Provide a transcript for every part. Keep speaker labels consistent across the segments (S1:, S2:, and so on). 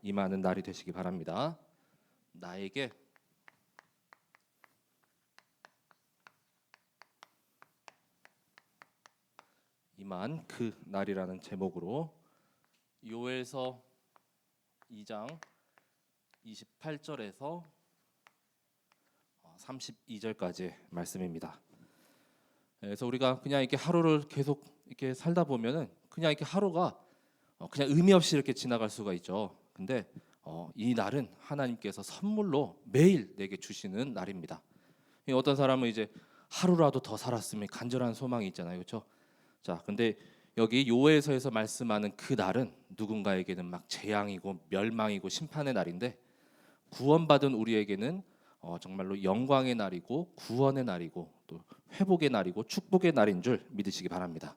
S1: 임하는 날이 되시기 바랍니다. 나에게 임한 그 날이라는 제목으로 요엘서 2장 28절에서 32절까지의 말씀입니다. 그래서 우리가 그냥 이렇게 하루를 계속 이렇게 살다 보면은 그냥 이렇게 하루가 그냥 의미 없이 이렇게 지나갈 수가 있죠. 근데 이 날은 하나님께서 선물로 매일 내게 주시는 날입니다. 어떤 사람은 이제 하루라도 더 살았으면 간절한 소망이 있잖아요, 그렇죠? 자, 근데 여기 요엘서에서 말씀하는 그 날은 누군가에게는 막 재앙이고 멸망이고 심판의 날인데 구원받은 우리에게는 정말로 영광의 날이고 구원의 날이고 또 회복의 날이고 축복의 날인 줄 믿으시기 바랍니다.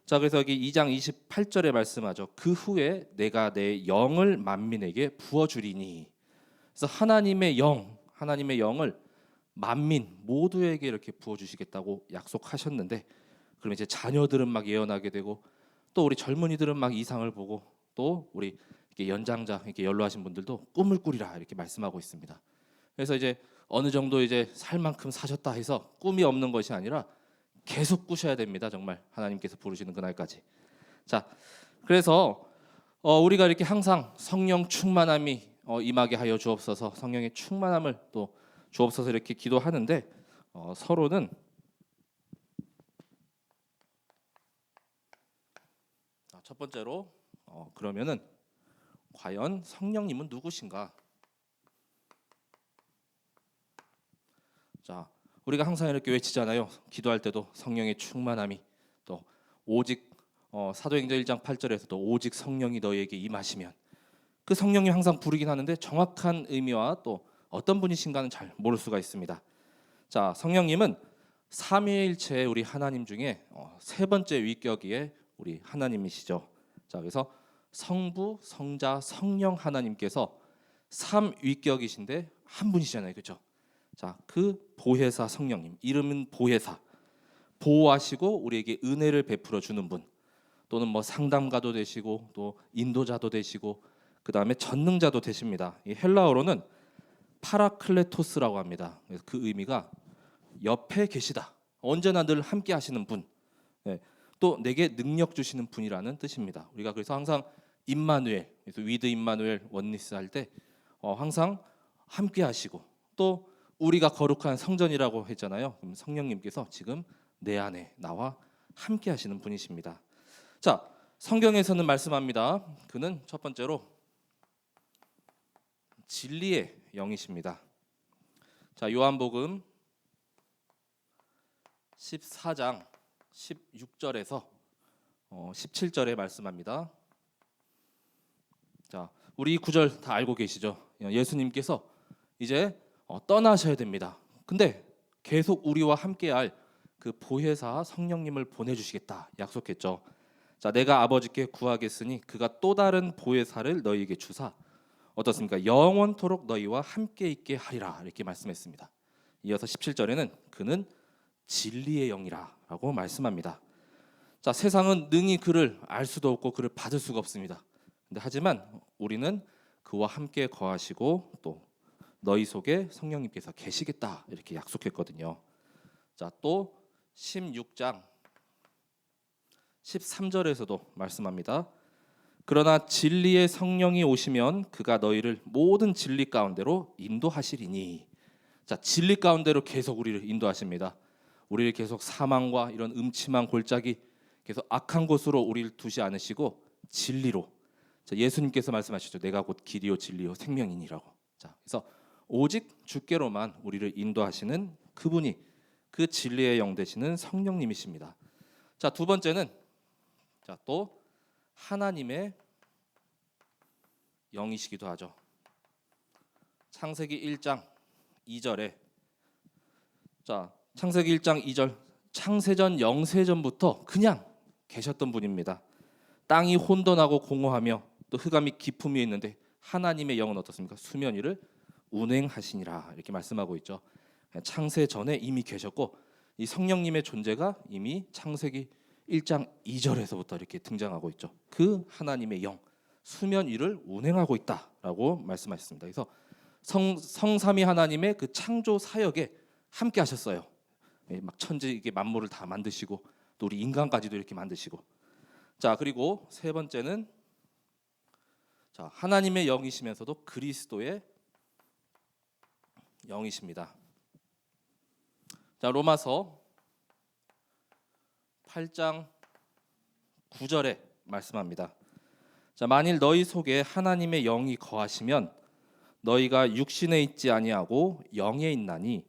S1: 자, 그래서 여기 2장 28절에 말씀하죠. 그 후에 내가 내 영을 만민에게 부어주리니. 그래서 하나님의 영을 만민 모두에게 이렇게 부어주시겠다고 약속하셨는데, 그럼 이제 자녀들은 막 예언하게 되고 또 우리 젊은이들은 막 이상을 보고 또 우리 이렇게 연장자 이렇게 연로하신 분들도 꿈을 꾸리라 이렇게 말씀하고 있습니다. 그래서 이제 어느 정도 이제 살 만큼 사셨다 해서 꿈이 없는 것이 아니라 계속 꾸셔야 됩니다. 정말 하나님께서 부르시는 그날까지. 자, 그래서 우리가 이렇게 항상 성령 충만함이 임하게 하여 주옵소서, 성령의 충만함을 또 주옵소서 이렇게 기도하는데 서로는 첫 번째로 그러면은 과연 성령님은 누구신가? 자, 우리가 항상 이렇게 외치잖아요. 기도할 때도 성령의 충만함이, 또 오직 사도행전 1장 8절에서도 오직 성령이 너희에게 임하시면, 그 성령님 항상 부르긴 하는데 정확한 의미와 또 어떤 분이신가는 잘 모를 수가 있습니다. 자, 성령님은 삼위일체의 우리 하나님 중에 세 번째 위격의 우리 하나님이시죠. 자, 그래서 성부, 성자, 성령 하나님께서 삼위격이신데 한 분이시잖아요, 그렇죠? 자, 그 보혜사 성령님, 이름은 보혜사, 보호하시고 우리에게 은혜를 베풀어 주는 분, 또는 뭐 상담가도 되시고 또 인도자도 되시고 그 다음에 전능자도 되십니다. 이 헬라어로는 파라클레토스라고 합니다. 그래서 그 의미가 옆에 계시다, 언제나 늘 함께 하시는 분, 또 내게 능력 주시는 분이라는 뜻입니다. 우리가 그래서 항상 임마누엘, 그래서 위드 임마누엘 원니스 할 때 항상 함께 하시고, 또 우리가 거룩한 성전이라고 했잖아요. 그럼 성령님께서 지금 내 안에 나와 함께 하시는 분이십니다. 자, 성경에서는 말씀합니다. 그는 첫 번째로 진리의 영이십니다. 자, 요한복음 14장 16절에서 17절에 말씀합니다. 자, 우리 이 구절 다 알고 계시죠? 예수님께서 이제 떠나셔야 됩니다. 근데 계속 우리와 함께할 그 보혜사 성령님을 보내주시겠다 약속했죠. 자, 내가 아버지께 구하겠으니 그가 또 다른 보혜사를 너희에게 주사 어떻습니까? 영원토록 너희와 함께 있게 하리라 이렇게 말씀했습니다. 이어서 17절에는 그는 진리의 영이라고 말씀합니다. 자, 세상은 능히 그를 알 수도 없고 그를 받을 수가 없습니다. 근데 하지만 우리는 그와 함께 거하시고 또 너희 속에 성령님께서 계시겠다 이렇게 약속했거든요. 자, 또 16장 13절에서도 말씀합니다. 그러나 진리의 성령이 오시면 그가 너희를 모든 진리 가운데로 인도하시리니. 자, 진리 가운데로 계속 우리를 인도하십니다. 우리를 계속 사망과 이런 음침한 골짜기, 계속 악한 곳으로 우리를 두지 않으시고 진리로. 자, 예수님께서 말씀하시죠. 내가 곧 길이요 진리요 생명이니라고. 자, 그래서 오직 주께로만 우리를 인도하시는 그분이 그 진리의 영 되시는 성령님이십니다. 자, 두 번째는 또 하나님의 영이시기도 하죠. 창세기 1장 2절에 창세기 1장 2절, 창세전 영세전부터 그냥 계셨던 분입니다. 땅이 혼돈하고 공허하며 또 흑암이 깊음 위에 있는데 하나님의 영은 어떻습니까? 수면 위를 운행하시니라 이렇게 말씀하고 있죠. 창세 전에 이미 계셨고 이 성령님의 존재가 이미 창세기 1장 2절에서부터 이렇게 등장하고 있죠. 그 하나님의 영, 수면 위를 운행하고 있다라고 말씀하셨습니다. 그래서 성삼위 하나님의 그 창조 사역에 함께 하셨어요. 막 천지 이게 만물을 다 만드시고 또 우리 인간까지도 이렇게 만드시고. 자, 그리고 세 번째는 자, 하나님의 영이시면서도 그리스도의 영이십니다. 자, 로마서 8장 9절에 말씀합니다. 자, 만일 너희 속에 하나님의 영이 거하시면 너희가 육신에 있지 아니하고 영에 있나니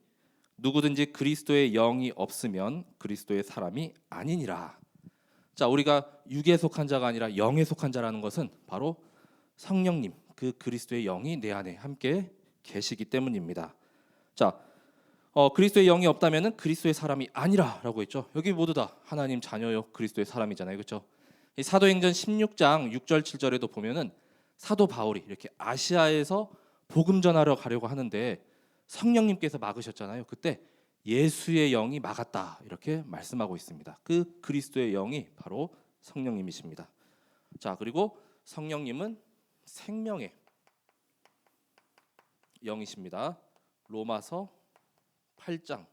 S1: 누구든지 그리스도의 영이 없으면 그리스도의 사람이 아니니라. 자, 우리가 육에 속한 자가 아니라 영에 속한 자라는 것은 바로 성령님, 그 그리스도의 영이 내 안에 함께 계시기 때문입니다. 자, 그리스도의 영이 없다면은 그리스도의 사람이 아니라라고 했죠. 여기 모두 다 하나님 자녀요 그리스도의 사람이잖아요, 그렇죠? 이 사도행전 16장 6절 7절에도 보면은 사도 바울이 이렇게 아시아에서 복음 전하러 가려고 하는데 성령님께서 막으셨잖아요. 그때 예수의 영이 막았다 이렇게 말씀하고 있습니다. 그 그리스도의 영이 바로 성령님이십니다. 자, 그리고 성령님은 생명의 영이십니다. 로마서 8장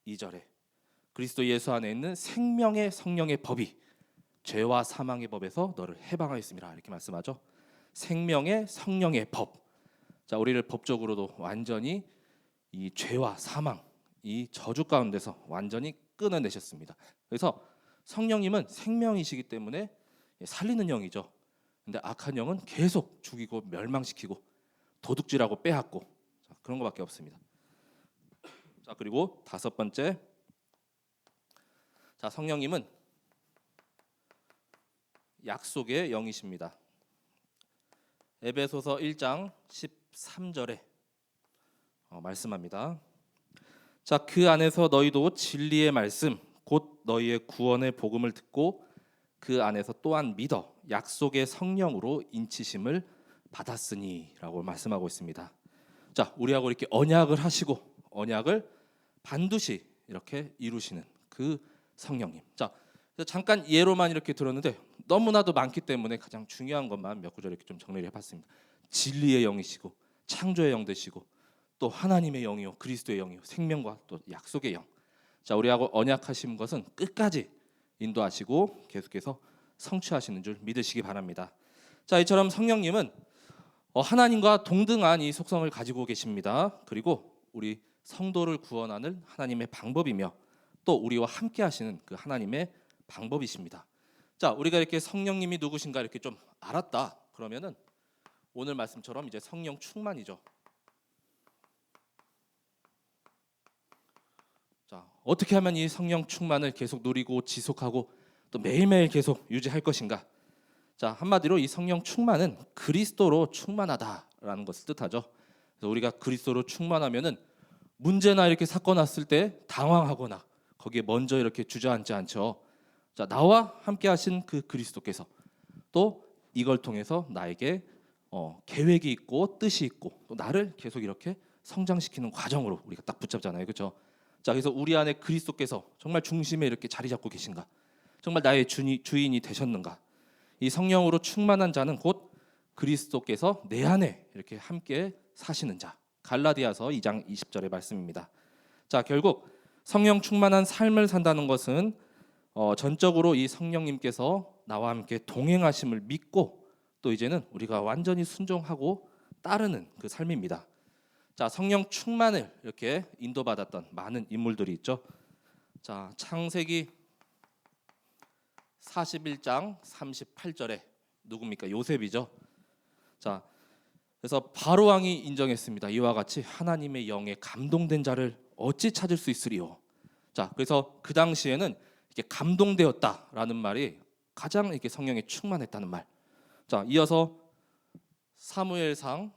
S1: 2절에 그리스도 예수 안에 있는 생명의 성령의 법이 죄와 사망의 법에서 너를 해방하였습니다. 이렇게 말씀하죠. 생명의 성령의 법. 자, 우리를 법적으로도 완전히 이 죄와 사망, 이 저주 가운데서 완전히 끊어내셨습니다. 그래서 성령님은 생명이시기 때문에 살리는 영이죠. 근데 악한 영은 계속 죽이고 멸망시키고 도둑질하고 빼앗고 그런 것밖에 없습니다. 자, 그리고 다섯 번째, 자, 성령님은 약속의 영이십니다. 에베소서 1장 13절에 말씀합니다. 자, 그 안에서 너희도 진리의 말씀 곧 너희의 구원의 복음을 듣고 그 안에서 또한 믿어 약속의 성령으로 인치심을 받았으니라고 말씀하고 있습니다. 자, 우리하고 이렇게 언약을 하시고 언약을 반드시 이렇게 이루시는 그 성령님. 자, 잠깐 예로만 이렇게 들었는데 너무나도 많기 때문에 가장 중요한 것만 몇 구절 이렇게 좀 정리를 해봤습니다. 진리의 영이시고 창조의 영 되시고 또 하나님의 영이요 그리스도의 영이요 생명과 또 약속의 영. 자, 우리하고 언약하신 것은 끝까지 인도하시고 계속해서 성취하시는 줄 믿으시기 바랍니다. 자, 이처럼 성령님은 하나님과 동등한 이 속성을 가지고 계십니다. 그리고 우리 성도를 구원하는 하나님의 방법이며 또 우리와 함께 하시는 그 하나님의 방법이십니다. 자, 우리가 이렇게 성령님이 누구신가 이렇게 좀 알았다. 그러면은 오늘 말씀처럼 이제 성령 충만이죠. 자, 어떻게 하면 이 성령 충만을 계속 누리고 지속하고 또 매일매일 계속 유지할 것인가? 자, 한마디로 이 성령 충만은 그리스도로 충만하다라는 것을 뜻하죠. 그래서 우리가 그리스도로 충만하면은 문제나 이렇게 사건 왔을 때 당황하거나 거기에 먼저 이렇게 주저앉지 않죠. 자, 나와 함께 하신 그 그리스도께서 또 이걸 통해서 나에게 계획이 있고 뜻이 있고 또 나를 계속 이렇게 성장시키는 과정으로 우리가 딱 붙잡잖아요, 그렇죠? 자, 그래서 우리 안에 그리스도께서 정말 중심에 이렇게 자리 잡고 계신가? 정말 나의 주인이 되셨는가? 이 성령으로 충만한 자는 곧 그리스도께서 내 안에 이렇게 함께 사시는 자. 갈라디아서 2장 20절의 말씀입니다. 자, 결국 성령 충만한 삶을 산다는 것은 전적으로 이 성령님께서 나와 함께 동행하심을 믿고 또 이제는 우리가 완전히 순종하고 따르는 그 삶입니다. 자, 성령 충만을 이렇게 인도받았던 많은 인물들이 있죠. 자, 창세기 41장 38절에 누굽니까? 요셉이죠. 자, 그래서 바로 왕이 인정했습니다. 이와 같이 하나님의 영에 감동된 자를 어찌 찾을 수 있으리요. 자, 그래서 그 당시에는 이렇게 감동되었다라는 말이 가장 이렇게 성령에 충만했다는 말. 자, 이어서 사무엘상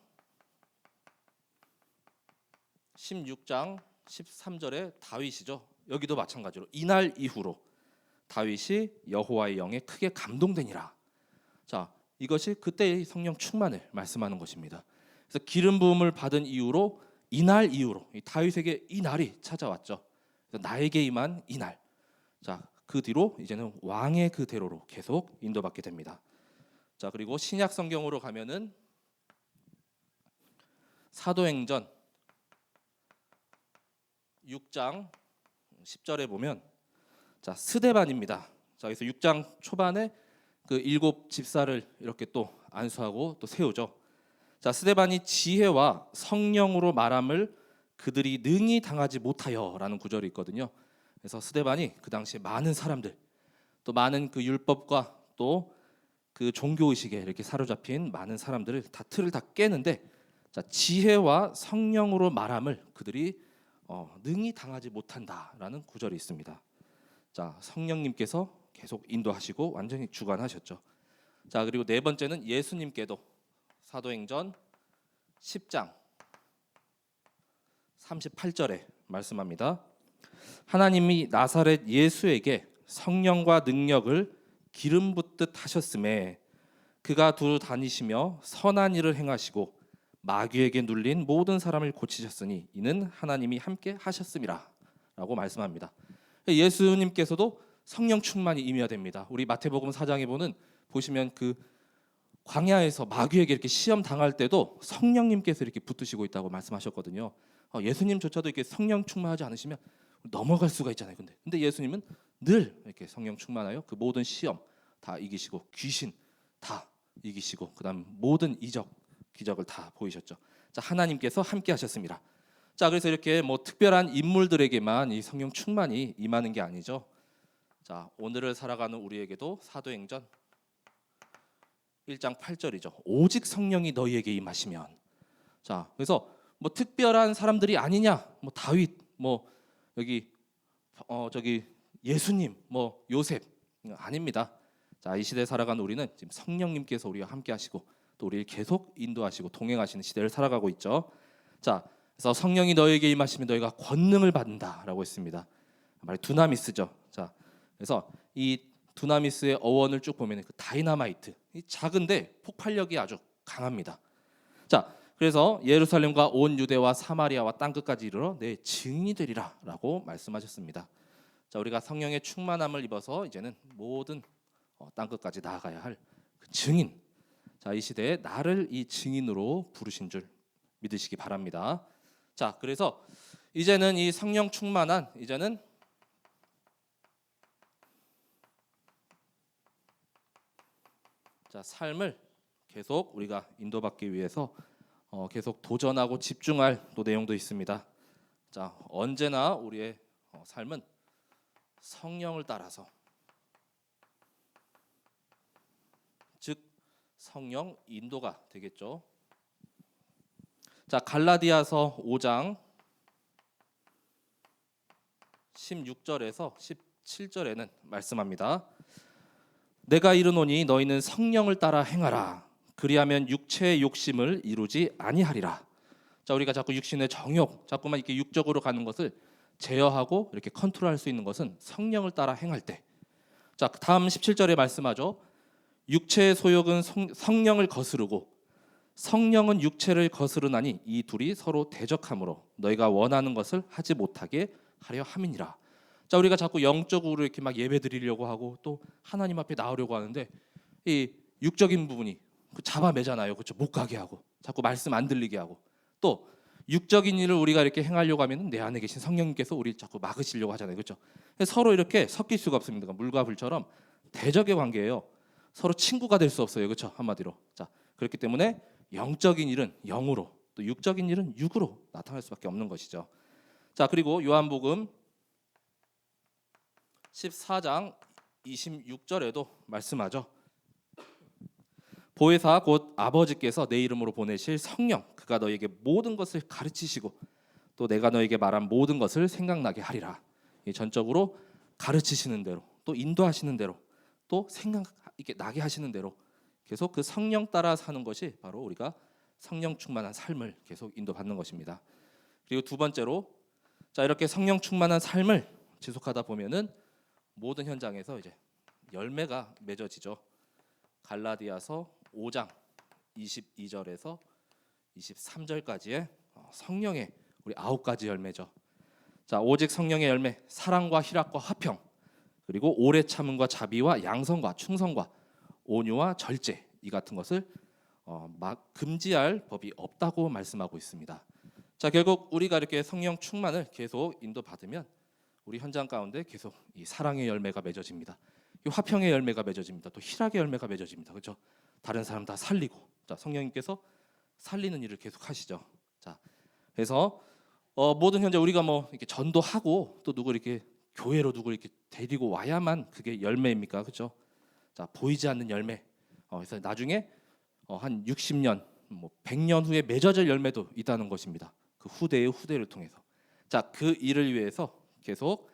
S1: 16장 13절에 다윗이죠. 여기도 마찬가지로 이날 이후로 다윗이 여호와의 영에 크게 감동되니라. 자, 이것이 그때의 성령 충만을 말씀하는 것입니다. 그래서 기름 부음을 받은 이후로 이날 이후로 다윗에게 이 날이 찾아왔죠. 그래서 나에게 임한 이 날. 자, 그 뒤로 이제는 왕의 그 대로로 계속 인도받게 됩니다. 자, 그리고 신약 성경으로 가면은 사도행전 6장 10절에 보면 자, 스데반입니다. 자, 그래서 6장 초반에 그 일곱 집사를 이렇게 또 안수하고 또 세우죠. 자, 스데반이 지혜와 성령으로 말함을 그들이 능히 당하지 못하여라는 구절이 있거든요. 그래서 스데반이 그 당시에 많은 사람들, 또 많은 그 율법과 또 그 종교 의식에 이렇게 사로잡힌 많은 사람들을 다 틀을 다 깨는데, 자, 지혜와 성령으로 말함을 그들이 능히 당하지 못한다라는 구절이 있습니다. 자, 성령님께서 계속 인도하시고 완전히 주관하셨죠. 자, 그리고 네 번째는 예수님께도 사도행전 10장 38절에 말씀합니다. 하나님이 나사렛 예수에게 성령과 능력을 기름 붓듯 하셨음에 그가 두루 다니시며 선한 일을 행하시고 마귀에게 눌린 모든 사람을 고치셨으니 이는 하나님이 함께 하셨음이라 라고 말씀합니다. 예수님께서도 성령 충만이 임해야 됩니다. 우리 마태복음 4장에 보시면 그 광야에서 마귀에게 이렇게 시험 당할 때도 성령님께서 이렇게 붙드시고 있다고 말씀하셨거든요. 예수님조차도 이렇게 성령 충만하지 않으시면 넘어갈 수가 있잖아요. 근데 예수님은 늘 이렇게 성령 충만하여 그 모든 시험 다 이기시고 귀신 다 이기시고 그다음 모든 이적 기적을 다 보이셨죠. 자, 하나님께서 함께 하셨습니다. 자, 그래서 이렇게 뭐 특별한 인물들에게만 이 성령 충만이 임하는 게 아니죠. 자, 오늘을 살아가는 우리에게도 사도행전 1장 8절이죠. 오직 성령이 너희에게 임하시면. 자, 그래서 뭐 특별한 사람들이 아니냐, 뭐 다윗, 뭐 여기 저기 예수님, 뭐 요셉 아닙니다. 자, 이 시대에 살아가는 우리는 지금 성령님께서 우리와 함께 하시고 또 우리를 계속 인도하시고 동행하시는 시대를 살아가고 있죠. 자, 그래서 성령이 너희에게 임하시면 너희가 권능을 받는다라고 했습니다. 말이 두나미스죠. 자, 그래서 이 두나미스의 어원을 쭉 보면 그 다이나마이트, 이 작은데 폭발력이 아주 강합니다. 자, 그래서 예루살렘과 온 유대와 사마리아와 땅 끝까지 이르러 내 증인이 되리라라고 말씀하셨습니다. 자, 우리가 성령의 충만함을 입어서 이제는 모든 땅 끝까지 나아가야 할 그 증인. 자, 이 시대에 나를 이 증인으로 부르신 줄 믿으시기 바랍니다. 자, 그래서 이제는 이 성령 충만한 이제는 자, 삶을 계속 우리가 인도받기 위해서 계속 도전하고 집중할 또 내용도 있습니다. 자, 언제나 우리의 삶은 성령을 따라서, 즉 성령 인도가 되겠죠. 자, 갈라디아서 5장 16절에서 17절에는 말씀합니다. 내가 이르노니 너희는 성령을 따라 행하라. 그리하면 육체의 욕심을 이루지 아니하리라. 자, 우리가 자꾸 육신의 정욕, 자꾸만 이렇게 육적으로 가는 것을 제어하고 이렇게 컨트롤할 수 있는 것은 성령을 따라 행할 때. 자, 다음 17절에 말씀하죠. 육체의 소욕은 성령을 거스르고 성령은 육체를 거스르나니 이 둘이 서로 대적하므로 너희가 원하는 것을 하지 못하게 하려 함이니라. 자, 우리가 자꾸 영적으로 이렇게 막 예배 드리려고 하고 또 하나님 앞에 나오려고 하는데 이 육적인 부분이 잡아매잖아요. 그렇죠? 못 가게 하고 자꾸 말씀 안 들리게 하고 또 육적인 일을 우리가 이렇게 행하려고 하면 내 안에 계신 성령님께서 우리를 자꾸 막으시려고 하잖아요. 그렇죠? 서로 이렇게 섞일 수가 없습니다. 물과 불처럼 대적의 관계예요. 서로 친구가 될 수 없어요. 그렇죠? 한마디로. 자, 그렇기 때문에 영적인 일은 영으로 또 육적인 일은 육으로 나타날 수밖에 없는 것이죠. 자, 그리고 요한복음 14장 26절에도 말씀하죠. 보혜사 곧 아버지께서 내 이름으로 보내실 성령 그가 너에게 모든 것을 가르치시고 또 내가 너에게 말한 모든 것을 생각나게 하리라. 전적으로 가르치시는 대로 또 인도하시는 대로 또 생각이 나게 하시는 대로 계속 그 성령 따라 사는 것이 바로 우리가 성령 충만한 삶을 계속 인도받는 것입니다. 그리고 두 번째로 자, 이렇게 성령 충만한 삶을 지속하다 보면은 모든 현장에서 이제 열매가 맺어지죠. 갈라디아서 5장 22절에서 23절까지의 성령의 우리 9가지 열매죠. 자, 오직 성령의 열매, 사랑과 희락과 화평, 그리고 오래 참음과 자비와 양선과 충성과 온유와 절제, 이 같은 것을 금지할 법이 없다고 말씀하고 있습니다. 자, 결국 우리가 이렇게 성령 충만을 계속 인도받으면 우리 현장 가운데 계속 이 사랑의 열매가 맺어집니다. 이 화평의 열매가 맺어집니다. 또 희락의 열매가 맺어집니다. 그렇죠? 다른 사람 다 살리고, 자, 성령님께서 살리는 일을 계속 하시죠. 자, 그래서 모든 현재 우리가 뭐 이렇게 전도하고 또 누구 이렇게 교회로 누구 이렇게 데리고 와야만 그게 열매입니까? 그렇죠? 자, 보이지 않는 열매. 그래서 나중에 한 60년, 뭐 100년 후에 맺어질 열매도 있다는 것입니다. 그 후대의 후대를 통해서. 자, 그 일을 위해서 계속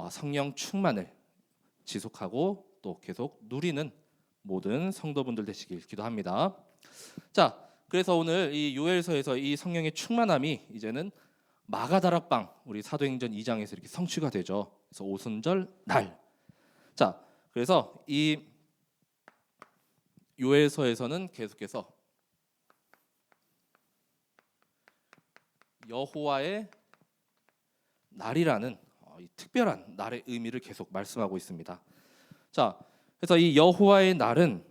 S1: 성령 충만을 지속하고 또 계속 누리는 모든 성도분들 되시길 기도합니다. 자, 그래서 오늘 이 요엘서에서 이 성령의 충만함이 이제는 마가다락방 우리 사도행전 2장에서 이렇게 성취가 되죠. 그래서 오순절 날. 자, 그래서 이 요엘서에서는 계속해서 여호와의 날이라는 이 특별한 날의 의미를 계속 말씀하고 있습니다. 자, 그래서 이 여호와의 날은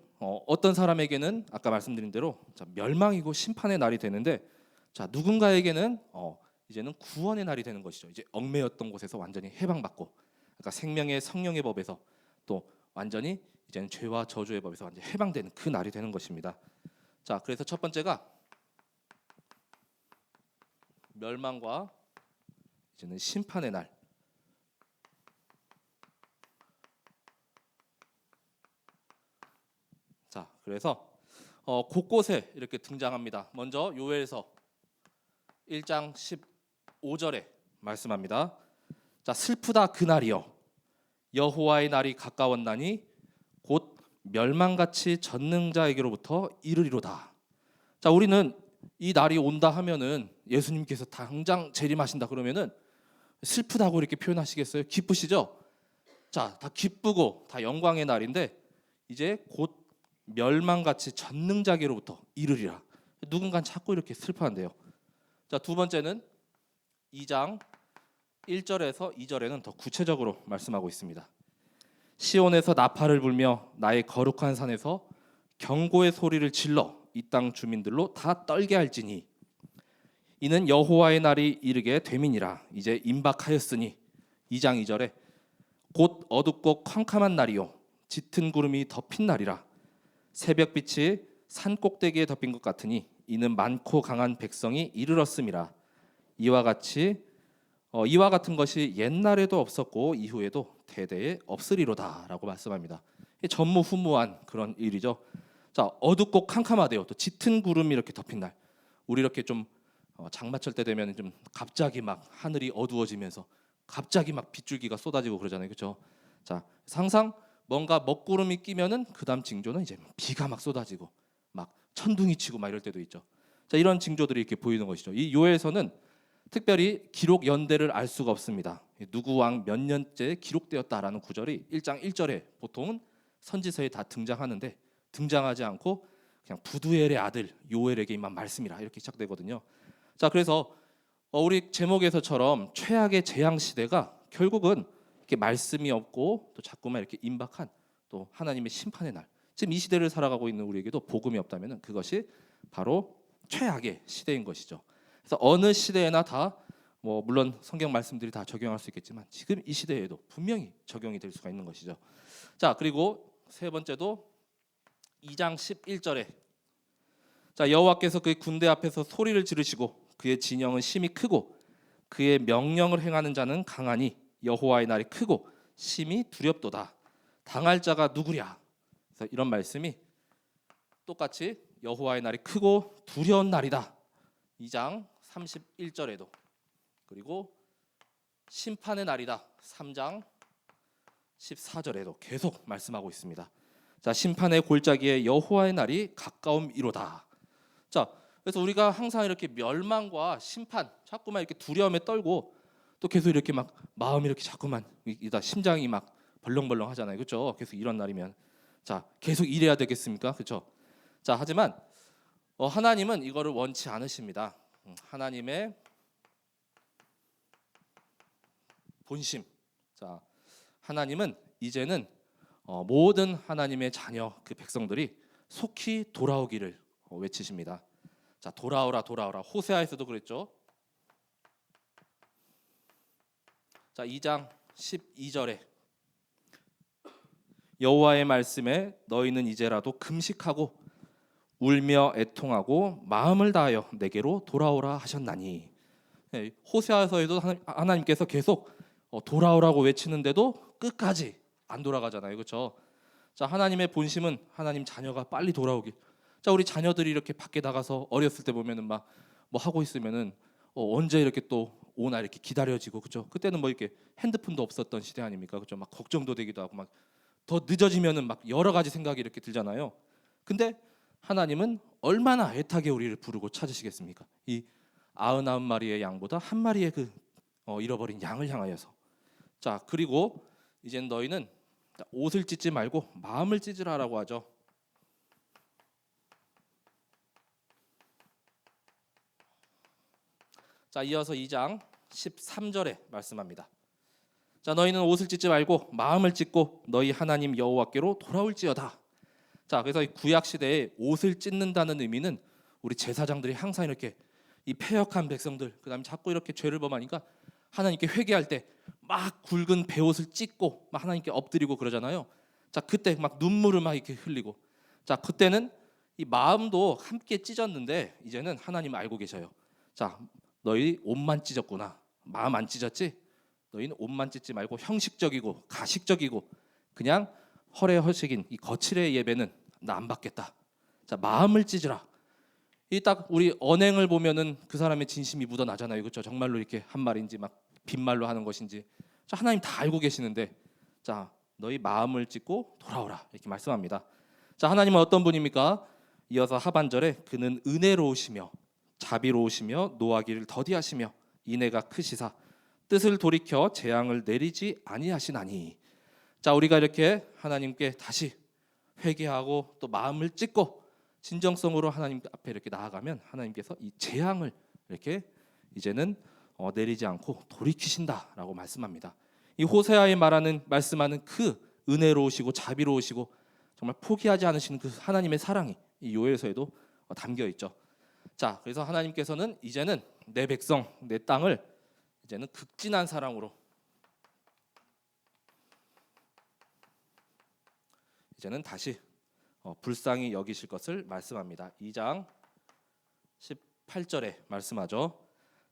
S1: 어떤 사람에게는 아까 말씀드린 대로 멸망이고 심판의 날이 되는데, 자, 누군가에게는 이제는 구원의 날이 되는 것이죠. 이제 얽매였던 곳에서 완전히 해방받고, 그러니까 생명의 성령의 법에서 또 완전히 이제는 죄와 저주의 법에서 완전히 해방되는 그 날이 되는 것입니다. 자, 그래서 첫 번째가 멸망과 이제는 심판의 날. 자, 그래서 곳곳에 이렇게 등장합니다. 먼저 요엘서 1장 15절에 말씀합니다. 자, 슬프다 그날이여 여호와의 날이 가까웠나니 곧 멸망같이 전능자에게로부터 이르리로다. 자, 우리는 이 날이 온다 하면은 예수님께서 당장 재림하신다 그러면은 슬프다고 이렇게 표현하시겠어요? 기쁘시죠? 자, 다 기쁘고 다 영광의 날인데 이제 곧 멸망같이 전능자에게로부터 이르리라. 누군가는 자꾸 이렇게 슬퍼한대요. 자, 두 번째는 2장 1절에서 2절에는 더 구체적으로 말씀하고 있습니다. 시온에서 나팔을 불며 나의 거룩한 산에서 경고의 소리를 질러 이 땅 주민들로 다 떨게 할지니 이는 여호와의 날이 이르게 됨이니라. 이제 임박하였으니 2장 2절에 곧 어둡고 캄캄한 날이요 짙은 구름이 덮인 날이라. 새벽빛이 산 꼭대기에 덮인 것 같으니 이는 많고 강한 백성이 이르렀음이라. 이와 같은 것이 옛날에도 없었고 이후에도 대대에 없으리로다라고 말씀합니다. 전무후무한 그런 일이죠. 자, 어둡고 캄캄하대요. 또 짙은 구름이 이렇게 덮인 날. 우리 이렇게 좀 장마철 때 되면 좀 갑자기 막 하늘이 어두워지면서 갑자기 막 빗줄기가 쏟아지고 그러잖아요, 그렇죠? 자, 항상 뭔가 먹구름이 끼면은 그다음 징조는 이제 비가 막 쏟아지고 막 천둥이 치고 막 이럴 때도 있죠. 자, 이런 징조들이 이렇게 보이는 것이죠. 이 요엘서는 특별히 기록 연대를 알 수가 없습니다. 누구 왕 몇 년째 기록되었다라는 구절이 1장 1절에 보통은 선지서에 다 등장하는데 등장하지 않고 그냥 부두엘의 아들 요엘에게만 말씀이라 이렇게 시작되거든요. 자, 그래서 우리 제목에서처럼 최악의 재앙 시대가 결국은 이렇게 말씀이 없고 또 자꾸만 이렇게 임박한 또 하나님의 심판의 날. 지금 이 시대를 살아가고 있는 우리에게도 복음이 없다면 그것이 바로 최악의 시대인 것이죠. 그래서 어느 시대에나 다 뭐 물론 성경 말씀들이 다 적용할 수 있겠지만 지금 이 시대에도 분명히 적용이 될 수가 있는 것이죠. 자, 그리고 세 번째도 2장 11절에 자, 여호와께서 그의 군대 앞에서 소리를 지르시고 그의 진영은 심히 크고 그의 명령을 행하는 자는 강하니 여호와의 날이 크고 심히 두렵도다. 당할 자가 누구랴? 그래서 이런 말씀이 똑같이 여호와의 날이 크고 두려운 날이다. 2장 31절에도 그리고 심판의 날이다. 3장 14절에도 계속 말씀하고 있습니다. 자, 심판의 골짜기에 여호와의 날이 가까움이로다. 자, 그래서 우리가 항상 이렇게 멸망과 심판 자꾸만 이렇게 두려움에 떨고 또 계속 이렇게 막 마음이 이렇게 자꾸만 이다 심장이 막 벌렁벌렁 하잖아요, 그렇죠? 계속 이런 날이면 자, 계속 이래야 되겠습니까, 그렇죠? 자, 하지만 하나님은 이거를 원치 않으십니다. 하나님의 본심. 자, 하나님은 이제는 모든 하나님의 자녀 그 백성들이 속히 돌아오기를 외치십니다. 자, 돌아오라 돌아오라. 호세아에서도 그랬죠. 자, 2장 12절에 여호와의 말씀에 너희는 이제라도 금식하고 울며 애통하고 마음을 다하여 내게로 돌아오라 하셨나니. 호세아서에도 하나님께서 계속 돌아오라고 외치는데도 끝까지 안 돌아가잖아요, 그렇죠? 자, 하나님의 본심은 하나님 자녀가 빨리 돌아오길. 자, 우리 자녀들이 이렇게 밖에 나가서 어렸을 때 보면은 막 뭐 하고 있으면은 언제 이렇게 또 오나 이렇게 기다려지고, 그렇죠? 그때는 뭐 이렇게 핸드폰도 없었던 시대 아닙니까, 그렇죠? 막 걱정도 되기도 하고 막 더 늦어지면은 막 여러 가지 생각이 이렇게 들잖아요. 근데 하나님은 얼마나 애타게 우리를 부르고 찾으시겠습니까? 이 99마리의 양보다 한 마리의 그 잃어버린 양을 향하여서. 자, 그리고 이젠 너희는 옷을 찢지 말고 마음을 찢으라라고 하죠. 자, 이어서 2장 13절에 말씀합니다. 자, 너희는 옷을 찢지 말고 마음을 찢고 너희 하나님 여호와께로 돌아올지어다. 자, 그래서 이 구약 시대에 옷을 찢는다는 의미는 우리 제사장들이 항상 이렇게 이 패역한 백성들, 그다음에 자꾸 이렇게 죄를 범하니까 하나님께 회개할 때 막 굵은 베옷을 찢고 막 하나님께 엎드리고 그러잖아요. 자, 그때 막 눈물을 막 이렇게 흘리고. 자, 그때는 이 마음도 함께 찢었는데 이제는 하나님 알고 계셔요. 자, 너희 옷만 찢었구나. 마음 안 찢었지? 너희는 옷만 찢지 말고 형식적이고 가식적이고 그냥 허례허식인 이 거칠의 예배는 나 안 받겠다. 자, 마음을 찢으라. 이 딱 우리 언행을 보면은 그 사람의 진심이 묻어나잖아요, 그렇죠? 정말로 이렇게 한 말인지 막 빈말로 하는 것인지. 자, 하나님 다 알고 계시는데, 자, 너희 마음을 찢고 돌아오라 이렇게 말씀합니다. 자, 하나님은 어떤 분입니까? 이어서 하반절에 그는 은혜로우시며 자비로우시며 노하기를 더디하시며 인애가 크시사 뜻을 돌이켜 재앙을 내리지 아니하시나니. 자, 우리가 이렇게 하나님께 다시 회개하고 또 마음을 찢고 진정성으로 하나님 앞에 이렇게 나아가면 하나님께서 이 재앙을 이렇게 이제는 내리지 않고 돌이키신다라고 말씀합니다. 이 호세아에 말씀하는 그 은혜로우시고 자비로우시고 정말 포기하지 않으시는 그 하나님의 사랑이 이 요엘서에도 담겨 있죠. 자, 그래서 하나님께서는 이제는 내 백성, 내 땅을 이제는 극진한 사랑으로 이제는 다시 불쌍히 여기실 것을 말씀합니다. 2장 18절에 말씀하죠.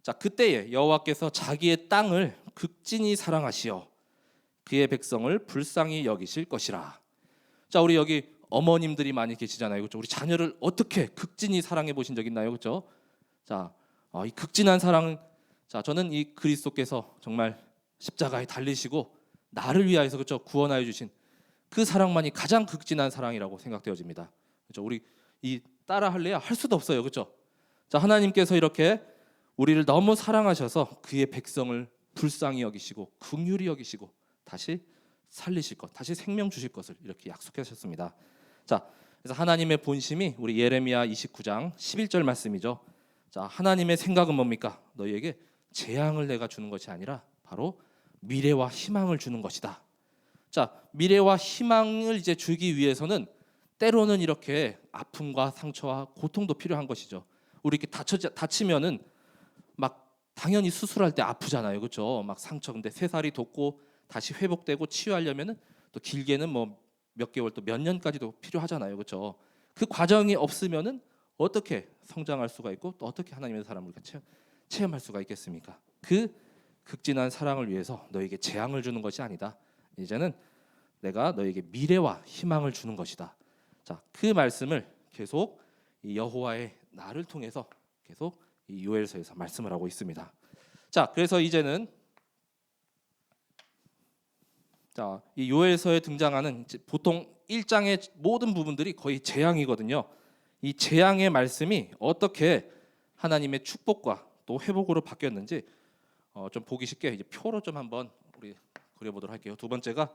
S1: 자, 그때에 여호와께서 자기의 땅을 극진히 사랑하시어 그의 백성을 불쌍히 여기실 것이라. 자, 우리 여기 어머님들이 많이 계시잖아요, 그렇죠? 우리 자녀를 어떻게 극진히 사랑해 보신 적 있나요, 그렇죠? 자, 이 극진한 사랑은, 자, 저는 이 그리스도께서 정말 십자가에 달리시고 나를 위하여서, 그렇죠, 구원하여 주신 그 사랑만이 가장 극진한 사랑이라고 생각되어집니다. 그렇죠? 우리 이 따라 할래야 할 수도 없어요, 그렇죠? 자, 하나님께서 이렇게 우리를 너무 사랑하셔서 그의 백성을 불쌍히 여기시고 긍휼히 여기시고 다시 살리실 것, 다시 생명 주실 것을 이렇게 약속하셨습니다. 자, 그래서 하나님의 본심이 우리 예레미야 29장 11절 말씀이죠. 자, 하나님의 생각은 뭡니까? 너희에게 재앙을 내가 주는 것이 아니라 바로 미래와 희망을 주는 것이다. 자, 미래와 희망을 이제 주기 위해서는 때로는 이렇게 아픔과 상처와 고통도 필요한 것이죠. 우리 이렇게 다치면은 막 당연히 수술할 때 아프잖아요, 그렇죠? 막 상처, 근데 새살이 돋고 다시 회복되고 치유하려면은 또 길게는 뭐 몇 개월 또 몇 년까지도 필요하잖아요, 그렇죠? 그 과정이 없으면은 어떻게 성장할 수가 있고 또 어떻게 하나님의 사람을 체험할 수가 있겠습니까? 그 극진한 사랑을 위해서 너에게 재앙을 주는 것이 아니다. 이제는 내가 너에게 미래와 희망을 주는 것이다. 자, 그 말씀을 계속 이 여호와의 나를 통해서 계속 이 요엘서에서 말씀을 하고 있습니다. 자, 그래서 이제는 자, 이 요엘서에 등장하는 보통 1장의 모든 부분들이 거의 재앙이거든요. 이 재앙의 말씀이 어떻게 하나님의 축복과 또 회복으로 바뀌었는지 좀 보기 쉽게 이제 표로 좀 한번 우리 그려보도록 할게요. 두 번째가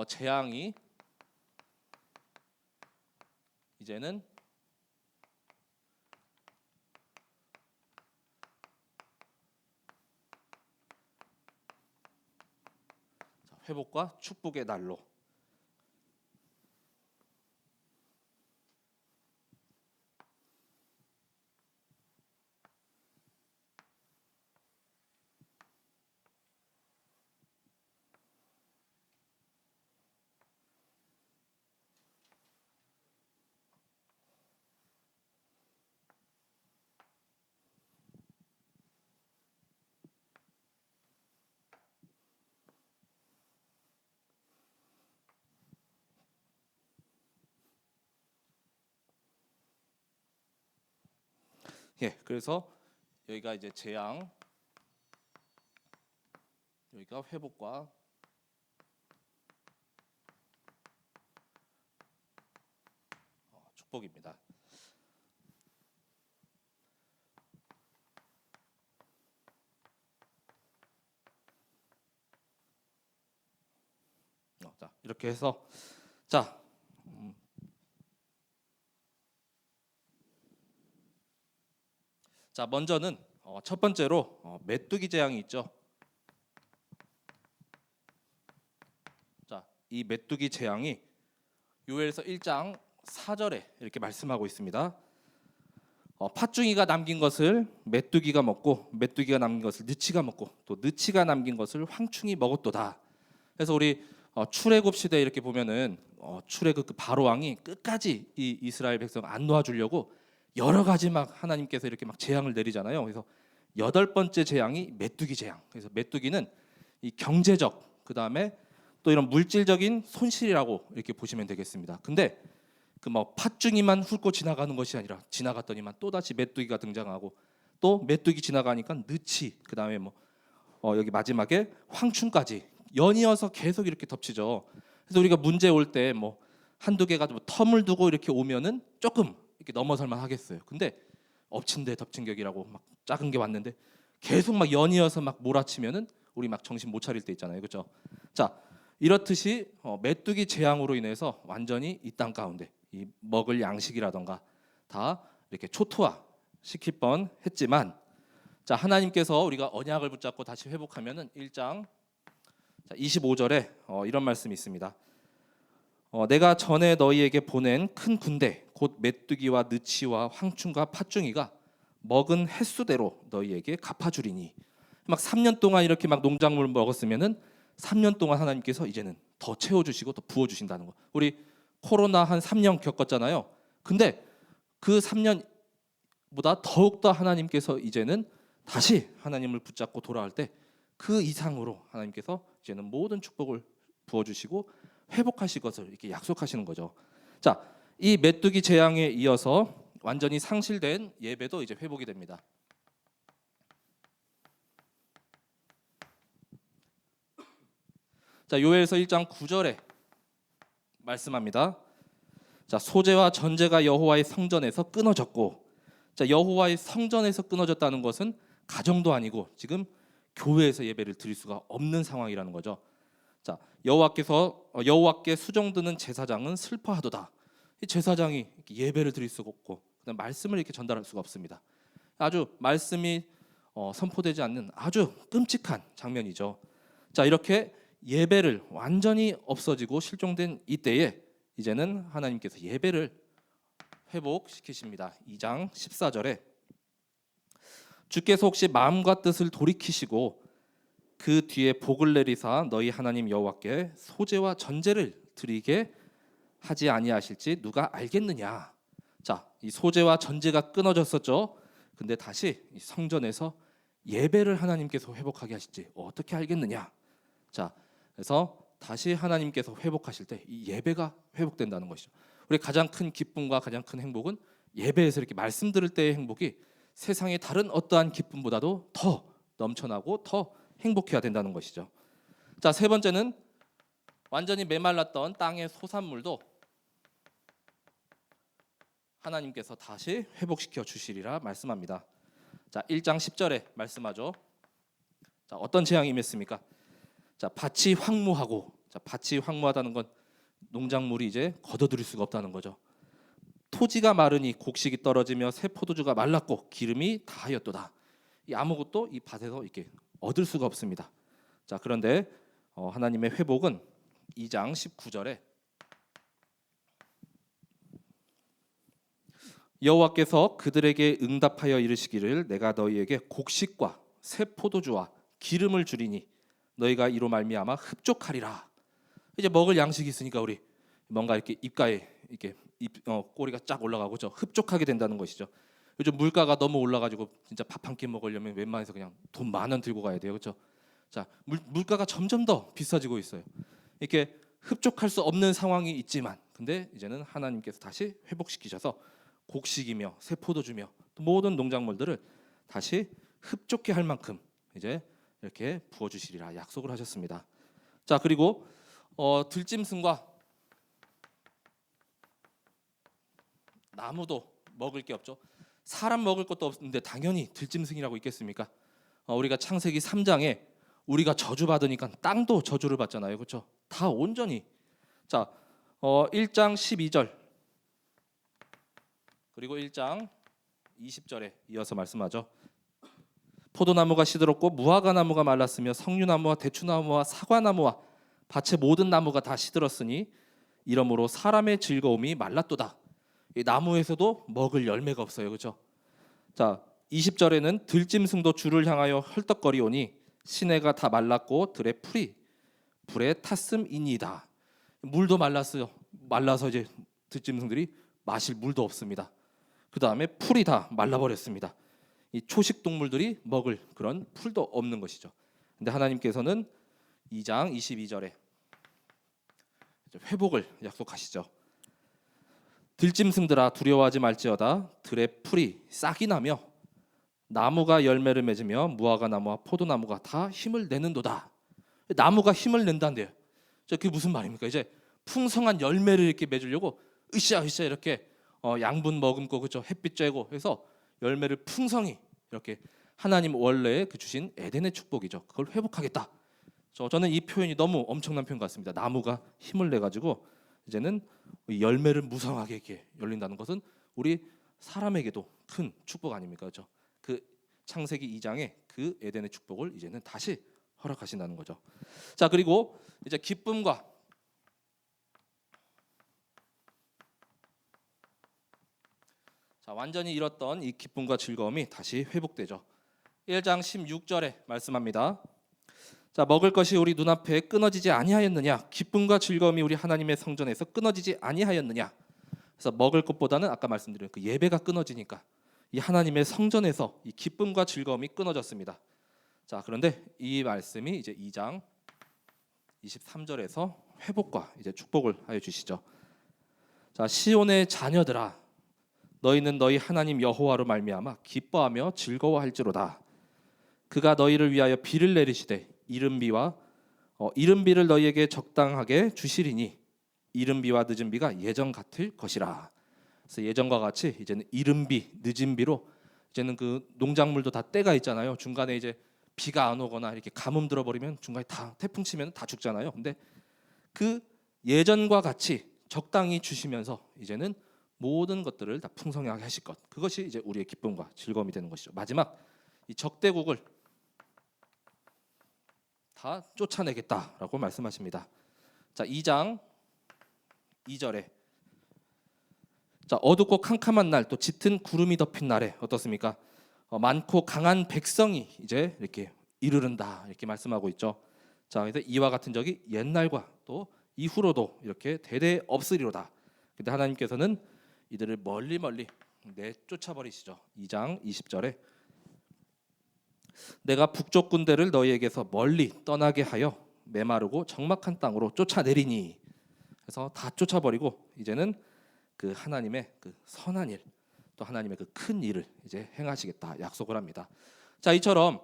S1: 재앙이 이제는 회복과 축복의 날로. 그래서 여기가 이제 재앙, 여기가 회복과 축복입니다. 자, 이렇게 해서 자, 먼저는 첫 번째로 메뚜기 재앙이 있죠. 자, 이 메뚜기 재앙이 요엘서 1장 4절에 이렇게 말씀하고 있습니다. 팥중이가 남긴 것을 메뚜기가 먹고 메뚜기가 남긴 것을 느치가 먹고 또 느치가 남긴 것을 황충이 먹었도다. 그래서 우리 출애굽 시대 이렇게 보면은 출애굽 그 바로 왕이 끝까지 이 이스라엘 백성 안 놓아주려고 여러 가지 막 하나님께서 이렇게 막 재앙을 내리잖아요. 그래서 8번째 재앙이 메뚜기 재앙. 그래서 메뚜기는 이 경제적 그다음에 또 이런 물질적인 손실이라고 이렇게 보시면 되겠습니다. 근데 그 뭐 팥중이만 훑고 지나가는 것이 아니라 지나갔더니만 또 다시 메뚜기가 등장하고 또 메뚜기 지나가니까 느치 그다음에 뭐 여기 마지막에 황충까지 연이어서 계속 이렇게 덮치죠. 그래서 우리가 문제 올 때 뭐 한두 개가 뭐 텀을 두고 이렇게 오면은 조금 이렇게 넘어설만 하겠어요. 근데 엎친 데 덮친 격이라고 막 작은 게 왔는데 계속 막 연이어서 막 몰아치면은 우리 막 정신 못 차릴 때 있잖아요. 그렇죠? 자, 이렇듯이 메뚜기 재앙으로 인해서 완전히 이 땅 가운데 이 먹을 양식이라던가 다 이렇게 초토화 시킬 뻔 했지만 자, 하나님께서 우리가 언약을 붙잡고 다시 회복하면은 1장 25절에 이런 말씀이 있습니다. 내가 전에 너희에게 보낸 큰 군대 곧 메뚜기와 느치와 황충과 팥중이가 먹은 횟수대로 너희에게 갚아주리니 막 3년 동안 이렇게 막 농작물을 먹었으면은 3년 동안 하나님께서 이제는 더 채워주시고 더 부어주신다는 거. 우리 코로나 한 3년 겪었잖아요. 근데 그 3년보다 더욱더 하나님께서 이제는 다시 하나님을 붙잡고 돌아올 때 그 이상으로 하나님께서 이제는 모든 축복을 부어주시고 회복하실 것을 이렇게 약속하시는 거죠. 자, 이 메뚜기 재앙에 이어서 완전히 상실된 예배도 이제 회복이 됩니다. 자, 요엘서 1장 9절에 말씀합니다. 자, 소재와 전제가 여호와의 성전에서 끊어졌고, 자, 여호와의 성전에서 끊어졌다는 것은 가정도 아니고 지금 교회에서 예배를 드릴 수가 없는 상황이라는 거죠. 자, 여호와께 수종드는 제사장은 슬퍼하도다. 이 제사장이 예배를 드릴 수가 없고 그다음 말씀을 이렇게 전달할 수가 없습니다. 아주 말씀이 선포되지 않는 아주 끔찍한 장면이죠. 자, 이렇게 예배를 완전히 없어지고 실종된 이때에 이제는 하나님께서 예배를 회복시키십니다. 2장 14절에 주께서 혹시 마음과 뜻을 돌이키시고 그 뒤에 복을 내리사 너희 하나님 여호와께 소제와 전제를 드리게 하지 아니하실지 누가 알겠느냐. 자, 이 소제와 전제가 끊어졌었죠. 근데 다시 이 성전에서 예배를 하나님께서 회복하게 하실지 어떻게 알겠느냐. 자, 그래서 다시 하나님께서 회복하실 때 이 예배가 회복된다는 것이죠. 우리 가장 큰 기쁨과 가장 큰 행복은 예배에서 이렇게 말씀 들을 때의 행복이 세상의 다른 어떠한 기쁨보다도 더 넘쳐나고 더 행복해야 된다는 것이죠. 자, 세 번째는 완전히 메말랐던 땅의 소산물도 하나님께서 다시 회복시켜 주시리라 말씀합니다. 자, 1장 10절에 말씀하죠. 자, 어떤 재앙이 임했습니까? 자, 밭이 황무하고, 자, 밭이 황무하다는 건 농작물이 이제 거둬들일 수가 없다는 거죠. 토지가 마르니 곡식이 떨어지며 새 포도주가 말랐고 기름이 다하였도다. 이 아무것도 이 밭에서 이렇게 얻을 수가 없습니다. 자, 그런데 하나님의 회복은 2장 19절에 여호와께서 그들에게 응답하여 이르시기를 내가 너희에게 곡식과 새 포도주와 기름을 주리니 너희가 이로 말미암아 흡족하리라. 이제 먹을 양식이 있으니까 우리 뭔가 이렇게 입가에 이렇게 꼬리가 쫙 올라가고 저 흡족하게 된다는 것이죠. 요즘 물가가 너무 올라가지고 진짜 밥 한 끼 먹으려면 웬만해서 그냥 돈 10,000원 들고 가야 돼요, 그렇죠? 자, 물가가 점점 더 비싸지고 있어요. 이렇게 흡족할 수 없는 상황이 있지만, 근데 이제는 하나님께서 다시 회복시키셔서 곡식이며 새 포도주며 또 모든 농작물들을 다시 흡족해 할 만큼 이제 이렇게 부어 주시리라 약속을 하셨습니다. 자, 그리고 들짐승과 나무도 먹을 게 없죠. 사람 먹을 것도 없는데 당연히 들짐승이라고 있겠습니까? 우리가 창세기 3장에 우리가 저주받으니까 땅도 저주를 받잖아요. 그렇죠? 다 온전히. 자, 1장 12절 그리고 1장 20절에 이어서 말씀하죠. 포도나무가 시들었고 무화과나무가 말랐으며 석류나무와 대추나무와 사과나무와 밭의 모든 나무가 다 시들었으니 이러므로 사람의 즐거움이 말랐도다. 이 나무에서도 먹을 열매가 없어요. 그렇죠? 자, 20절에는 들짐승도 주를 향하여 헐떡거리오니 시내가 다 말랐고 들의 풀이 불에 탔음이니이다. 물도 말랐어요. 말라서 이제 들짐승들이 마실 물도 없습니다. 그 다음에 풀이 다 말라버렸습니다. 이 초식 동물들이 먹을 그런 풀도 없는 것이죠. 근데 하나님께서는 2장 22절에 회복을 약속하시죠. 들짐승들아 두려워하지 말지어다. 들의 풀이 싹이 나며 나무가 열매를 맺으며 무화과 나무와 포도나무가 다 힘을 내는도다. 나무가 힘을 낸다는데요. 그게 무슨 말입니까? 이제 풍성한 열매를 이렇게 맺으려고 으쌰으쌰 이렇게 양분 머금고 그죠? 햇빛 쬐고 해서 열매를 풍성히 이렇게 하나님 원래 그 주신 에덴의 축복이죠. 그걸 회복하겠다. 저는 이 표현이 너무 엄청난 표현 같습니다. 나무가 힘을 내 가지고 이제는 열매를 무성하게 이렇게 열린다는 것은 우리 사람에게도 큰 축복 아닙니까? 그렇죠? 그 창세기 2장의 그 에덴의 축복을 이제는 다시 허락하신다는 거죠. 자, 그리고 이제 기쁨과 완전히 잃었던 이 기쁨과 즐거움이 다시 회복되죠. 1장 16절에 말씀합니다. 자, 먹을 것이 우리 눈앞에 끊어지지 아니하였느냐? 기쁨과 즐거움이 우리 하나님의 성전에서 끊어지지 아니하였느냐? 그래서 먹을 것보다는 아까 말씀드린 그 예배가 끊어지니까 이 하나님의 성전에서 이 기쁨과 즐거움이 끊어졌습니다. 자, 그런데 이 말씀이 이제 2장 23절에서 회복과 이제 축복을 하여 주시죠. 자, 시온의 자녀들아 너희는 너희 하나님 여호와로 말미암아 기뻐하며 즐거워할지로다. 그가 너희를 위하여 비를 내리시되 이른 비를 너희에게 적당하게 주시리니 이른 비와 늦은 비가 예전 같을 것이라. 그래서 예전과 같이 이제는 이른 비, 늦은 비로 이제는 그 농작물도 다 때가 있잖아요. 중간에 이제 비가 안 오거나 이렇게 가뭄 들어버리면 중간에 다 태풍 치면 다 죽잖아요. 근데 그 예전과 같이 적당히 주시면서 이제는 모든 것들을 다 풍성하게 하실 것. 그것이 이제 우리의 기쁨과 즐거움이 되는 것이죠. 마지막 이 적대국을 다 쫓아내겠다라고 말씀하십니다. 자, 2장 2절에 자, 어둡고 캄캄한 날 또 짙은 구름이 덮인 날에 어떻습니까? 많고 강한 백성이 이제 이렇게 이르른다 이렇게 말씀하고 있죠. 자, 그래서 이와 같은 적이 옛날과 또 이후로도 이렇게 대대 없으리로다. 근데 하나님께서는 이들을 멀리 내쫓아 버리시죠. 2장 20절에 내가 북쪽 군대를 너희에게서 멀리 떠나게 하여 메마르고 적막한 땅으로 쫓아내리니. 그래서 다 쫓아버리고 이제는 그 하나님의 그 선한 일, 또 하나님의 그 큰 일을 이제 행하시겠다 약속을 합니다. 자, 이처럼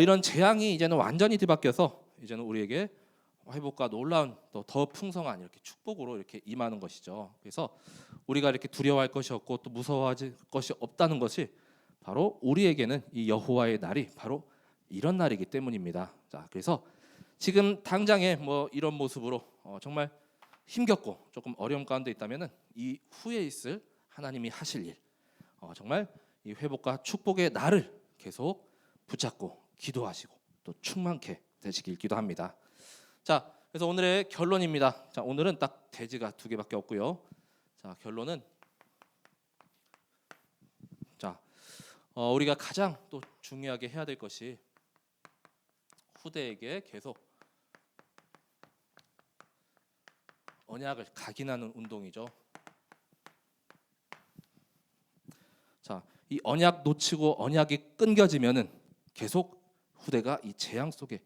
S1: 이런 재앙이 이제는 완전히 뒤바뀌어서 이제는 우리에게 회복과 놀라운 또 더 풍성한 이렇게 축복으로 이렇게 임하는 것이죠. 그래서 우리가 이렇게 두려워할 것이 없고 또 무서워할 것이 없다는 것이 바로 우리에게는 이 여호와의 날이 바로 이런 날이기 때문입니다. 자, 그래서 지금 당장에 뭐 이런 모습으로 정말 힘겹고 조금 어려움 가운데 있다면은 이 후에 있을 하나님이 하실 일, 정말 이 회복과 축복의 날을 계속 붙잡고 기도하시고 또 충만케 되시길 기도합니다. 자, 그래서 오늘의 결론입니다. 자, 오늘은 딱 대지가 2개밖에 없고요. 자, 결론은 자, 우리가 가장 또 중요하게 해야 될 것이 후대에게 계속 언약을 각인하는 운동이죠. 자, 이 언약 놓치고 언약이 끊겨지면은 계속 후대가 이 재앙 속에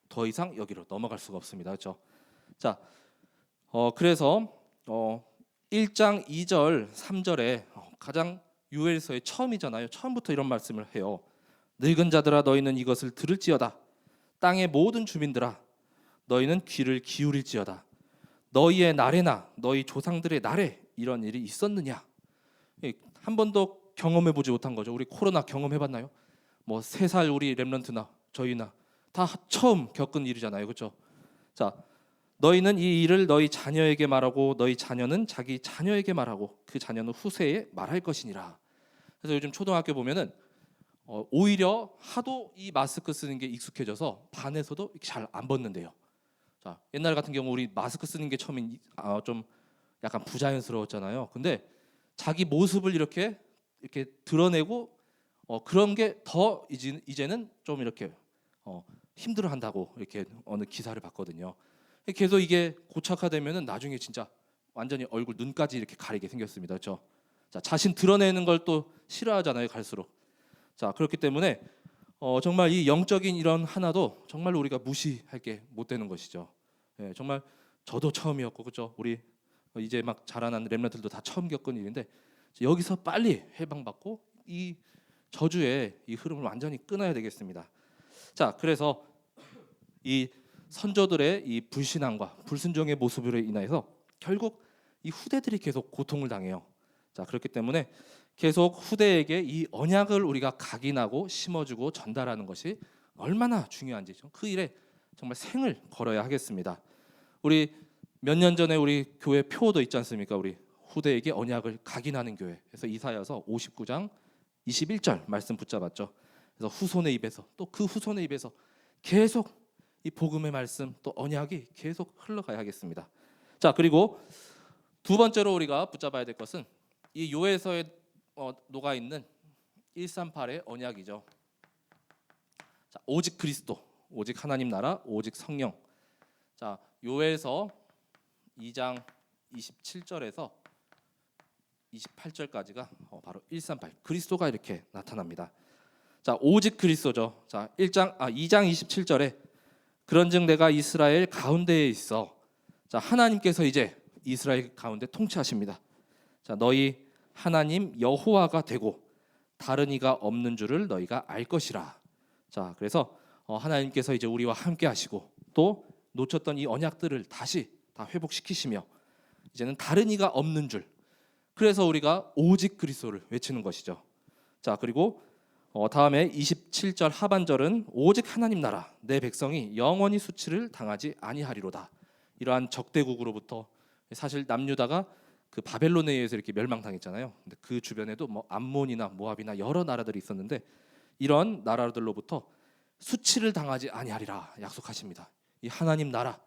S1: 더 이상 여기로 넘어갈 수가 없습니다. 그렇죠? 자, 그래서 1장 2절 3절에 가장 요엘서의 처음이잖아요. 처음부터 이런 말씀을 해요. 늙은 자들아 너희는 이것을 들을지어다. 땅의 모든 주민들아 너희는 귀를 기울일지어다. 너희의 날에나 너희 조상들의 날에 이런 일이 있었느냐? 한 번도 경험해 보지 못한 거죠. 우리 코로나 경험해 봤나요? 뭐 3살 우리 렘넌트나 저희나 다 처음 겪은 일이잖아요. 그렇죠? 자, 너희는 이 일을 너희 자녀에게 말하고 너희 자녀는 자기 자녀에게 말하고 그 자녀는 후세에 말할 것이니라. 그래서 요즘 초등학교 보면은 오히려 하도 이 마스크 쓰는 게 익숙해져서 반에서도 잘 안 벗는데요. 자, 옛날 같은 경우 우리 마스크 쓰는 게 처음엔 좀 약간 부자연스러웠잖아요. 근데 자기 모습을 이렇게 드러내고 그런 게 더 이제는 좀 이렇게 힘들어한다고 이렇게 어느 기사를 봤거든요. 계속 이게 고착화되면은 나중에 진짜 완전히 얼굴 눈까지 이렇게 가리게 생겼습니다. 그렇죠? 자, 자신 드러내는 걸 또 싫어하잖아요, 갈수록. 자, 그렇기 때문에 정말 이 영적인 이런 하나도 정말 우리가 무시할 게 못 되는 것이죠. 예, 정말 저도 처음이었고, 그렇죠? 우리 이제 막 자라난 렘넌트들도 다 처음 겪은 일인데 여기서 빨리 해방받고 이 저주의 이 흐름을 완전히 끊어야 되겠습니다. 자, 그래서 이 선조들의 이 불신앙과 불순종의 모습으로 인해서 결국 이 후대들이 계속 고통을 당해요. 자, 그렇기 때문에 계속 후대에게 이 언약을 우리가 각인하고 심어주고 전달하는 것이 얼마나 중요한지 그 일에 정말 생을 걸어야 하겠습니다. 우리 몇 년 전에 우리 교회 표도 있지 않습니까? 우리 후대에게 언약을 각인하는 교회. 그래서 이사야서 59장 21절 말씀 붙잡았죠. 그래서 후손의 입에서 또 그 후손의 입에서 계속 이 복음의 말씀 또 언약이 계속 흘러가야 하겠습니다. 자, 그리고 두 번째로 우리가 붙잡아야 될 것은 이 요에서에 녹아 있는 138의 언약이죠. 자, 오직 그리스도, 오직 하나님 나라, 오직 성령. 자, 요에서 2장 27절에서 28절까지가 바로 138 그리스도가 이렇게 나타납니다. 자, 오직 그리스도죠. 자, 2장 27절에 그런즉 내가 이스라엘 가운데에 있어. 자, 하나님께서 이제 이스라엘 가운데 통치하십니다. 자, 너희 하나님 여호와가 되고 다른 이가 없는 줄을 너희가 알 것이라. 자, 그래서 하나님께서 이제 우리와 함께 하시고 또 놓쳤던 이 언약들을 다시 다 회복시키시며 이제는 다른 이가 없는 줄. 그래서 우리가 오직 그리스도를 외치는 것이죠. 자, 그리고 다음에 27절 하반절은 오직 하나님 나라 내 백성이 영원히 수치를 당하지 아니하리로다. 이러한 적대국으로부터 사실 남유다가 그 바벨론에 의해서 이렇게 멸망당했잖아요. 근데 그 주변에도 뭐 암몬이나 모압이나 여러 나라들이 있었는데 이런 나라들로부터 수치를 당하지 아니하리라 약속하십니다. 이 하나님 나라,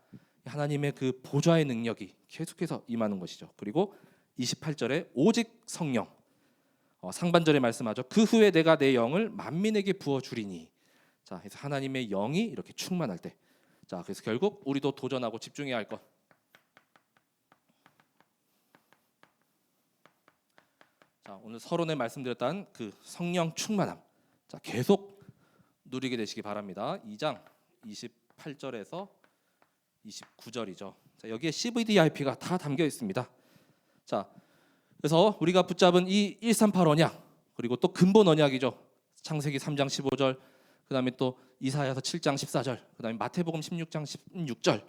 S1: 하나님의 그 보좌의 능력이 계속해서 임하는 것이죠. 그리고 28절에 오직 성령, 상반절에 말씀하죠. 그 후에 내가 내 영을 만민에게 부어 주리니. 자, 그래서 하나님의 영이 이렇게 충만할 때, 자, 그래서 결국 우리도 도전하고 집중해야 할 것. 자, 오늘 서론에 말씀드렸던 그 성령 충만함, 자, 계속 누리게 되시기 바랍니다. 2장 28절에서 29절이죠. 자, 여기에 CVDIP가 다 담겨 있습니다. 자, 그래서 우리가 붙잡은 이 138 언약 그리고 또 근본 언약이죠. 창세기 3장 15절, 그다음에 또 이사야서 7장 14절, 그다음에 마태복음 16장 16절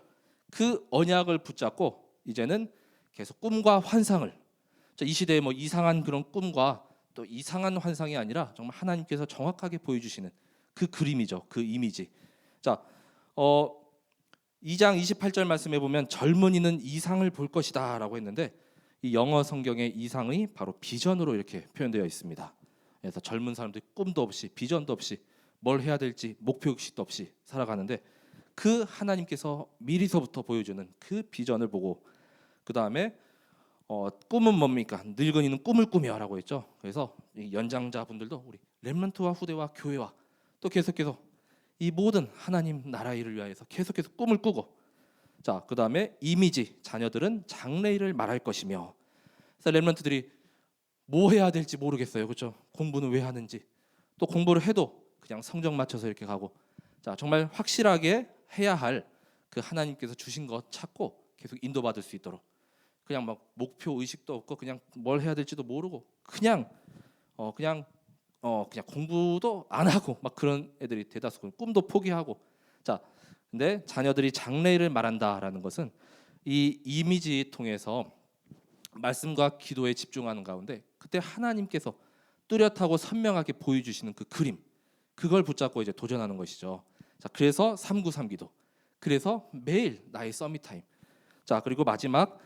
S1: 그 언약을 붙잡고 이제는 계속 꿈과 환상을, 자, 이 시대에 뭐 이상한 그런 꿈과 또 이상한 환상이 아니라 정말 하나님께서 정확하게 보여주시는 그 그림이죠. 그 이미지. 자, 2장 28절 말씀해 보면 젊은이는 이상을 볼 것이다라고 했는데 이 영어 성경의 이상이 바로 비전으로 이렇게 표현되어 있습니다. 그래서 젊은 사람들이 꿈도 없이 비전도 없이 뭘 해야 될지 목표 의식도 없이 살아가는데 그 하나님께서 미리서부터 보여주는 그 비전을 보고 그 다음에 꿈은 뭡니까? 늙은이는 꿈을 꾸며라고 했죠. 그래서 이 연장자분들도 우리 렘넌트와 후대와 교회와 또 계속해서 이 모든 하나님 나라 일을 위하여서 계속해서 꿈을 꾸고, 자, 그 다음에 이미지, 자녀들은 장래일을 말할 것이며. 그래서 렘넌트들이 뭐 해야 될지 모르겠어요, 그렇죠? 공부는 왜 하는지, 또 공부를 해도 그냥 성적 맞춰서 이렇게 가고, 자, 정말 확실하게 해야 할 그 하나님께서 주신 것 찾고 계속 인도받을 수 있도록, 그냥 막 목표 의식도 없고 그냥 뭘 해야 될지도 모르고 그냥 그냥 공부도 안 하고 막 그런 애들이 대다수, 꿈도 포기하고. 자, 근데 자녀들이 장래를 말한다라는 것은 이 이미지 통해서 말씀과 기도에 집중하는 가운데 그때 하나님께서 뚜렷하고 선명하게 보여주시는 그 그림, 그걸 붙잡고 이제 도전하는 것이죠. 자, 그래서 393 기도. 그래서 매일 나의 서밋 타임. 자, 그리고 마지막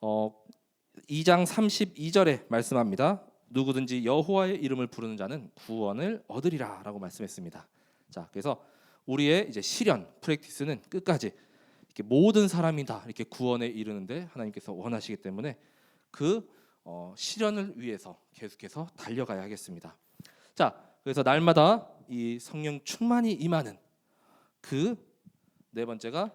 S1: 2장 32절에 말씀합니다. 누구든지 여호와의 이름을 부르는 자는 구원을 얻으리라라고 말씀했습니다. 자, 그래서 우리의 이제 실현, 프랙티스는 끝까지 이렇게 모든 사람이 다 이렇게 구원에 이르는데 하나님께서 원하시기 때문에 그 실현을 위해서 계속해서 달려가야 하겠습니다. 자, 그래서 날마다 이 성령 충만이 임하는 그 네 번째가,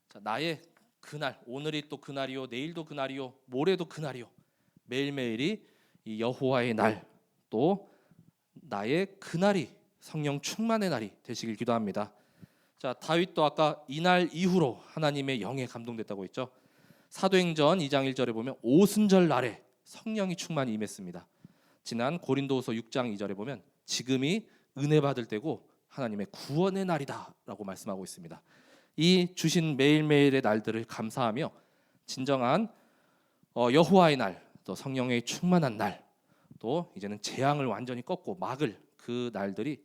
S1: 자, 나의 그날, 오늘이 또 그날이요, 내일도 그날이요, 모레도 그날이요, 매일매일이 이 여호와의 날, 또 나의 그날이 성령 충만의 날이 되시길 기도합니다. 자, 다윗도 아까 이날 이후로 하나님의 영에 감동됐다고 했죠. 사도행전 2장 1절에 보면 오순절 날에 성령이 충만히 임했습니다. 지난 고린도후서 6장 2절에 보면 지금이 은혜 받을 때고 하나님의 구원의 날이다라고 말씀하고 있습니다. 이 주신 매일매일의 날들을 감사하며 진정한 여호와의 날, 또 성령의 충만한 날, 또 이제는 재앙을 완전히 꺾고 막을 그 날들이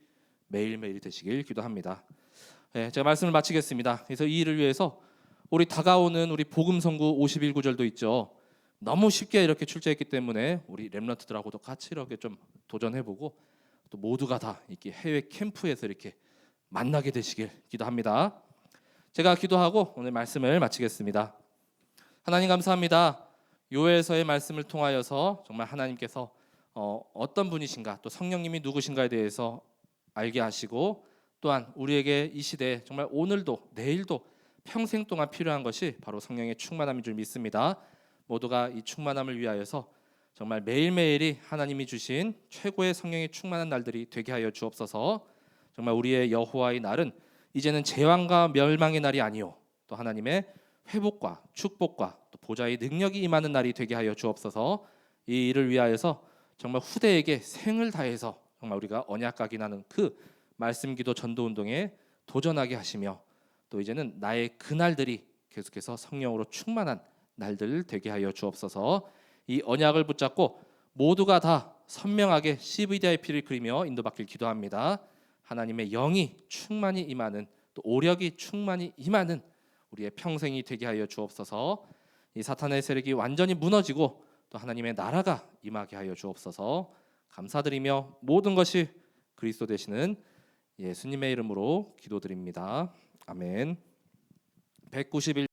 S1: 매일매일 되시길 기도합니다. 네, 제가 말씀을 마치겠습니다. 그래서 이 일을 위해서 우리 다가오는 우리 복음 선구 51구절도 있죠. 너무 쉽게 이렇게 출제했기 때문에 우리 렘넌트들하고도 같이 이렇게 좀 도전해보고 또 모두가 다 이렇게 해외 캠프에서 이렇게 만나게 되시길 기도합니다. 제가 기도하고 오늘 말씀을 마치겠습니다. 하나님 감사합니다. 요엘서의 말씀을 통하여서 정말 하나님께서 어떤 분이신가, 또 성령님이 누구신가에 대해서 알게 하시고, 또한 우리에게 이 시대에 정말 오늘도 내일도 평생 동안 필요한 것이 바로 성령의 충만함인 줄 믿습니다. 모두가 이 충만함을 위하여서 정말 매일매일이 하나님이 주신 최고의 성령의 충만한 날들이 되게 하여 주옵소서. 정말 우리의 여호와의 날은 이제는 재앙과 멸망의 날이 아니요, 또 하나님의 회복과 축복과 또 보좌의 능력이 임하는 날이 되게 하여 주옵소서. 이 일을 위하여서 정말 후대에게 생을 다해서 정말 우리가 언약 각인하는 그 말씀 기도 전도 운동에 도전하게 하시며, 또 이제는 나의 그날들이 계속해서 성령으로 충만한 날들 되게 하여 주옵소서. 이 언약을 붙잡고 모두가 다 선명하게 CVDIP를 그리며 인도받길 기도합니다. 하나님의 영이 충만히 임하는, 또 오력이 충만히 임하는 우리의 평생이 되게 하여 주옵소서. 이 사탄의 세력이 완전히 무너지고 또 하나님의 나라가 임하게 하여 주옵소서. 감사드리며 모든 것이 그리스도 되시는 예수님의 이름으로 기도드립니다. 아멘. 191